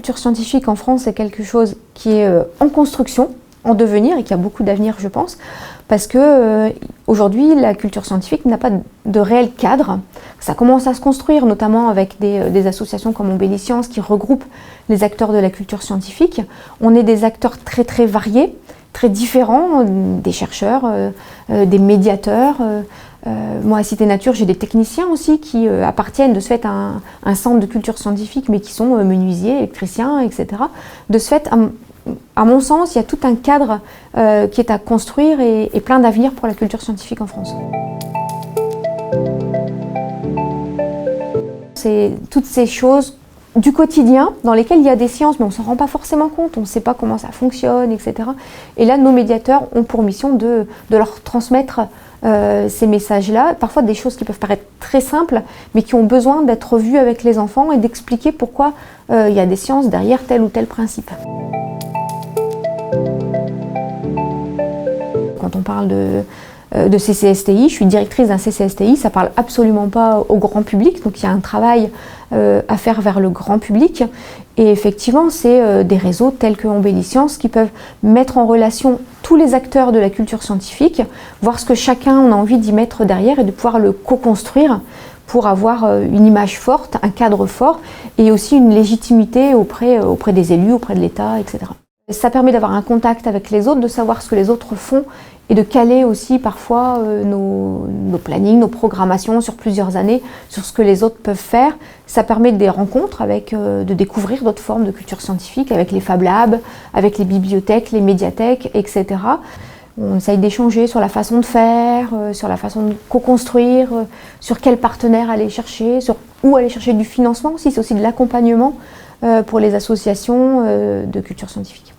culture scientifique en France, c'est quelque chose qui est en construction, en devenir, et qui a beaucoup d'avenir, je pense, parce que aujourd'hui, la culture scientifique n'a pas de réel cadre. Ça commence à se construire, notamment avec des associations comme Ombelliscience qui regroupent les acteurs de la culture scientifique. On est des acteurs très très variés, très différents, des chercheurs, des médiateurs. Moi, à Cité Nature, j'ai des techniciens aussi qui appartiennent de ce fait à un centre de culture scientifique, mais qui sont menuisiers, électriciens, etc. De ce fait, à mon sens, il y a tout un cadre qui est à construire et plein d'avenir pour la culture scientifique en France. C'est toutes ces choses du quotidien dans lesquelles il y a des sciences, mais on ne s'en rend pas forcément compte, on ne sait pas comment ça fonctionne, etc. Et là, nos médiateurs ont pour mission de leur transmettre ces messages-là, parfois des choses qui peuvent paraître très simples, mais qui ont besoin d'être vues avec les enfants et d'expliquer pourquoi il y a des sciences derrière tel ou tel principe. Quand on parle de CCSTI, je suis directrice d'un CCSTI, ça ne parle absolument pas au grand public, donc il y a un travail à faire vers le grand public. Et effectivement, c'est des réseaux tels que Ombelliscience qui peuvent mettre en relation tous les acteurs de la culture scientifique, voir ce que chacun on a envie d'y mettre derrière et de pouvoir le co-construire pour avoir une image forte, un cadre fort et aussi une légitimité auprès des élus, auprès de l'État, etc. Ça permet d'avoir un contact avec les autres, de savoir ce que les autres font et de caler aussi parfois nos plannings, nos programmations sur plusieurs années, sur ce que les autres peuvent faire. Ça permet des rencontres, de découvrir d'autres formes de culture scientifique, avec les Fab Labs, avec les bibliothèques, les médiathèques, etc. On essaye d'échanger sur la façon de faire, sur la façon de co-construire, sur quels partenaires aller chercher, sur où aller chercher du financement aussi, c'est aussi de l'accompagnement pour les associations de culture scientifique.